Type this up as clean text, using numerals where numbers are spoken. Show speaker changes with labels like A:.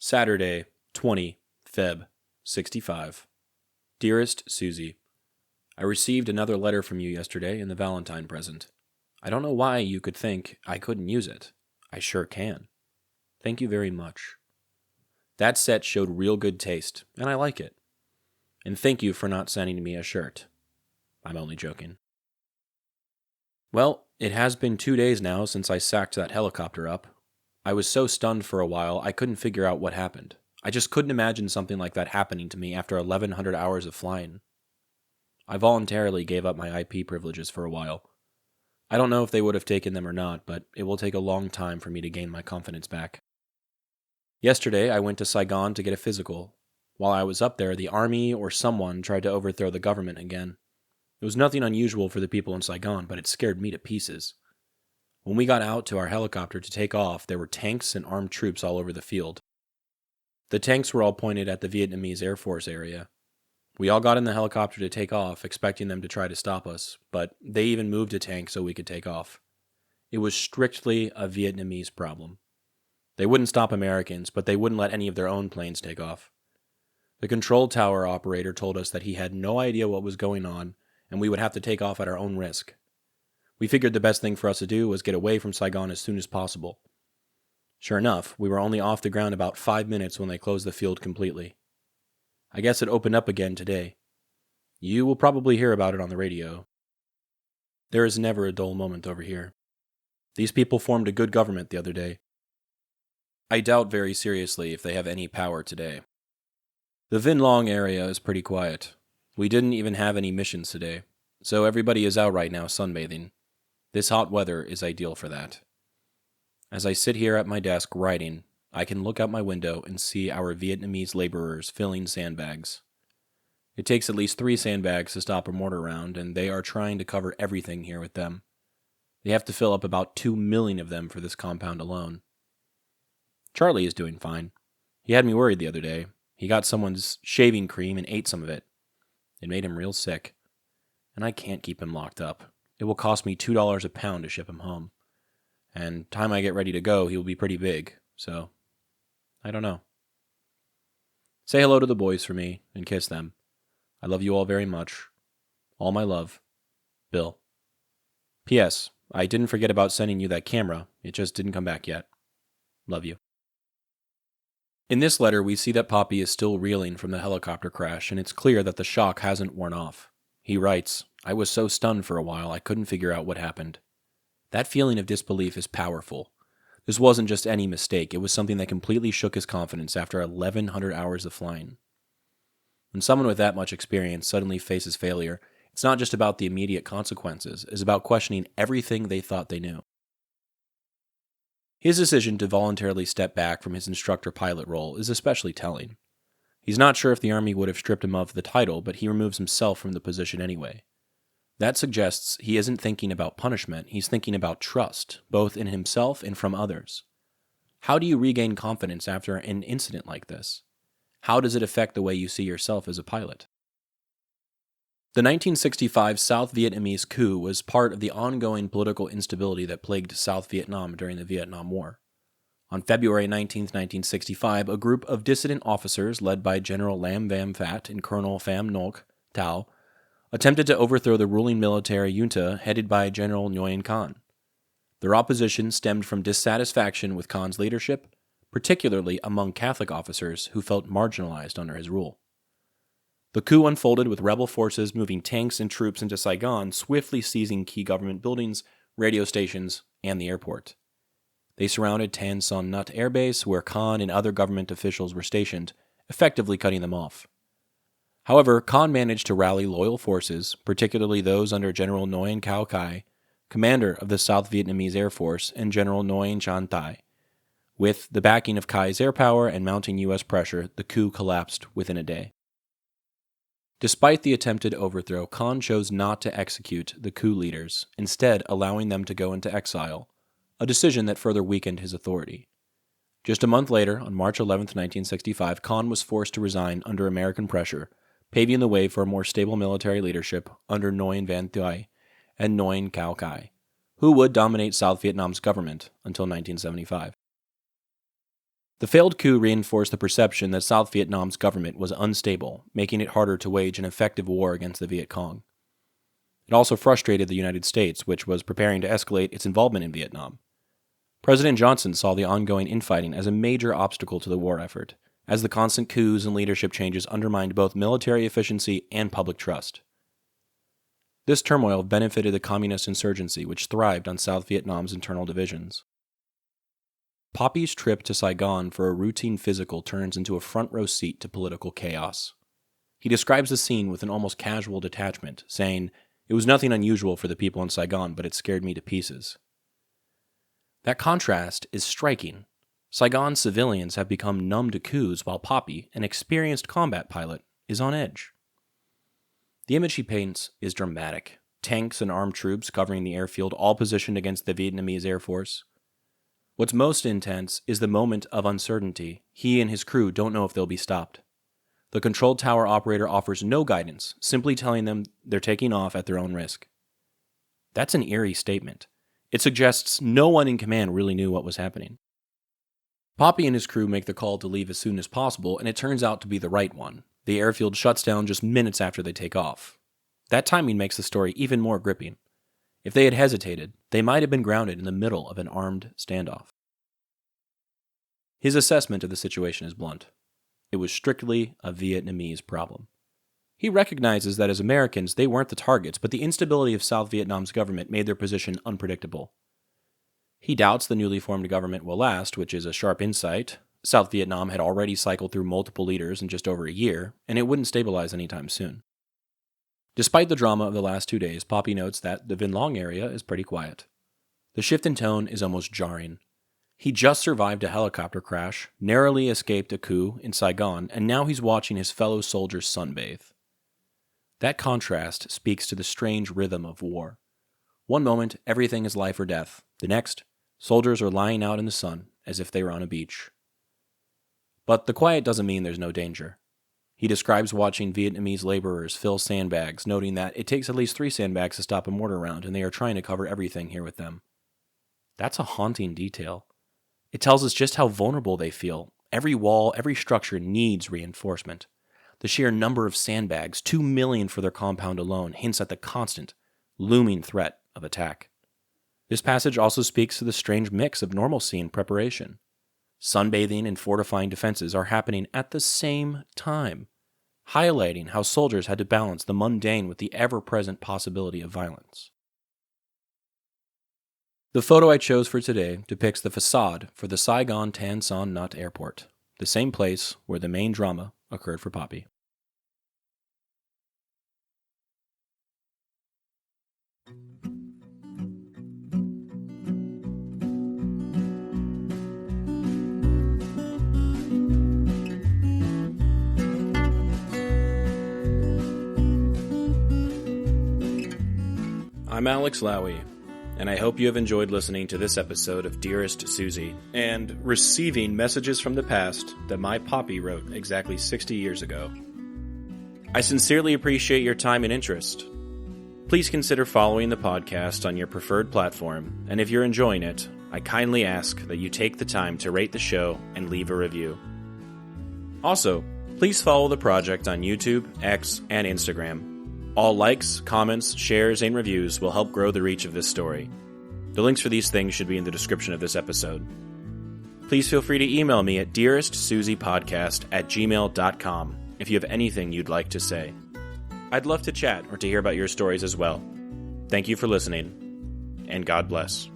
A: Saturday, 20 Feb. 65. Dearest Suzie, I received another letter from you yesterday in the Valentine present. I don't know why you could think I couldn't use it. I sure can. Thank you very much. That set showed real good taste, and I like it. And thank you for not sending me a shirt. I'm only joking. Well, it has been 2 days now since I sacked that helicopter up. I was so stunned for a while I couldn't figure out what happened. I just couldn't imagine something like that happening to me after 1,100 hours of flying. I voluntarily gave up my IP privileges for a while. I don't know if they would have taken them or not, but it will take a long time for me to gain my confidence back. Yesterday, I went to Saigon to get a physical. While I was up there, the army or someone tried to overthrow the government again. It was nothing unusual for the people in Saigon, but it scared me to pieces. When we got out to our helicopter to take off, there were tanks and armed troops all over the field. The tanks were all pointed at the Vietnamese Air Force area. We all got in the helicopter to take off, expecting them to try to stop us, but they even moved a tank so we could take off. It was strictly a Vietnamese problem. They wouldn't stop Americans, but they wouldn't let any of their own planes take off. The control tower operator told us that he had no idea what was going on, and we would have to take off at our own risk. We figured the best thing for us to do was get away from Saigon as soon as possible. Sure enough, we were only off the ground about 5 minutes when they closed the field completely. I guess it opened up again today. You will probably hear about it on the radio. There is never a dull moment over here. These people formed a good government the other day. I doubt very seriously if they have any power today. The Vinh Long area is pretty quiet. We didn't even have any missions today, so everybody is out right now sunbathing. This hot weather is ideal for that. As I sit here at my desk writing, I can look out my window and see our Vietnamese laborers filling sandbags. It takes at least 3 sandbags to stop a mortar round, and they are trying to cover everything here with them. They have to fill up about 2 million of them for this compound alone. Charlie is doing fine. He had me worried the other day. He got someone's shaving cream and ate some of it. It made him real sick. And I can't keep him locked up. It will cost me $2 a pound to ship him home. And time I get ready to go, he will be pretty big, so I don't know. Say hello to the boys for me and kiss them. I love you all very much. All my love, Bill. P.S. I didn't forget about sending you that camera. It just didn't come back yet. Love you. In this letter, we see that Popi is still reeling from the helicopter crash, and it's clear that the shock hasn't worn off. He writes, I was so stunned for a while I couldn't figure out what happened. That feeling of disbelief is powerful. This wasn't just any mistake, it was something that completely shook his confidence after 1,100 hours of flying. When someone with that much experience suddenly faces failure, it's not just about the immediate consequences, it's about questioning everything they thought they knew. His decision to voluntarily step back from his instructor pilot role is especially telling. He's not sure if the Army would have stripped him of the title, but he removes himself from the position anyway. That suggests he isn't thinking about punishment, he's thinking about trust, both in himself and from others. How do you regain confidence after an incident like this? How does it affect the way you see yourself as a pilot? The 1965 South Vietnamese coup was part of the ongoing political instability that plagued South Vietnam during the Vietnam War. On February 19, 1965, a group of dissident officers led by General Lam Vam Phat and Colonel Pham Ngoc Thao attempted to overthrow the ruling military junta headed by General Nguyen Khan. Their opposition stemmed from dissatisfaction with Khan's leadership, particularly among Catholic officers who felt marginalized under his rule. The coup unfolded with rebel forces moving tanks and troops into Saigon, swiftly seizing key government buildings, radio stations, and the airport. They surrounded Tan Son Nhut Air Base, where Khan and other government officials were stationed, effectively cutting them off. However, Khan managed to rally loyal forces, particularly those under General Nguyen Cao Khai, commander of the South Vietnamese Air Force, and General Nguyen Chan Thai. With the backing of Khai's air power and mounting U.S. pressure, the coup collapsed within a day. Despite the attempted overthrow, Khan chose not to execute the coup leaders, instead allowing them to go into exile, a decision that further weakened his authority. Just a month later, on March 11, 1965, Khan was forced to resign under American pressure, paving the way for a more stable military leadership under Nguyen Van Thuy and Nguyen Cao Khai, who would dominate South Vietnam's government until 1975. The failed coup reinforced the perception that South Vietnam's government was unstable, making it harder to wage an effective war against the Viet Cong. It also frustrated the United States, which was preparing to escalate its involvement in Vietnam. President Johnson saw the ongoing infighting as a major obstacle to the war effort, as the constant coups and leadership changes undermined both military efficiency and public trust. This turmoil benefited the communist insurgency, which thrived on South Vietnam's internal divisions. Popi's trip to Saigon for a routine physical turns into a front-row seat to political chaos. He describes the scene with an almost casual detachment, saying, "It was nothing unusual for the people in Saigon, but it scared me to pieces." That contrast is striking. Saigon civilians have become numb to coups, while Popi, an experienced combat pilot, is on edge. The image he paints is dramatic. Tanks and armed troops covering the airfield, all positioned against the Vietnamese Air Force. What's most intense is the moment of uncertainty. He and his crew don't know if they'll be stopped. The control tower operator offers no guidance, simply telling them they're taking off at their own risk. That's an eerie statement. It suggests no one in command really knew what was happening. Popi and his crew make the call to leave as soon as possible, and it turns out to be the right one. The airfield shuts down just minutes after they take off. That timing makes the story even more gripping. If they had hesitated, they might have been grounded in the middle of an armed standoff. His assessment of the situation is blunt. It was strictly a Vietnamese problem. He recognizes that as Americans, they weren't the targets, but the instability of South Vietnam's government made their position unpredictable. He doubts the newly formed government will last, which is a sharp insight. South Vietnam had already cycled through multiple leaders in just over a year, and it wouldn't stabilize anytime soon. Despite the drama of the last 2 days, Popi notes that the Vinh Long area is pretty quiet. The shift in tone is almost jarring. He just survived a helicopter crash, narrowly escaped a coup in Saigon, and now he's watching his fellow soldiers sunbathe. That contrast speaks to the strange rhythm of war. One moment, everything is life or death. The next, soldiers are lying out in the sun as if they were on a beach. But the quiet doesn't mean there's no danger. He describes watching Vietnamese laborers fill sandbags, noting that it takes at least 3 sandbags to stop a mortar round, and they are trying to cover everything here with them. That's a haunting detail. It tells us just how vulnerable they feel. Every wall, every structure needs reinforcement. The sheer number of sandbags, 2 million for their compound alone, hints at the constant, looming threat of attack. This passage also speaks to the strange mix of normalcy and preparation. Sunbathing and fortifying defenses are happening at the same time, highlighting how soldiers had to balance the mundane with the ever-present possibility of violence. The photo I chose for today depicts the facade for the Saigon Tan Son Nhut Airport, the same place where the main drama occurred for Popi. I'm Alex Lowy, and I hope you have enjoyed listening to this episode of Dearest Suzie, and receiving messages from the past that my Popi wrote exactly 60 years ago. I sincerely appreciate your time and interest. Please consider following the podcast on your preferred platform, and if you're enjoying it, I kindly ask that you take the time to rate the show and leave a review. Also, please follow the project on YouTube, X, and Instagram. All likes, comments, shares, and reviews will help grow the reach of this story. The links for these things should be in the description of this episode. Please feel free to email me at dearestsuziepodcast@gmail.com if you have anything you'd like to say. I'd love to chat or to hear about your stories as well. Thank you for listening, and God bless.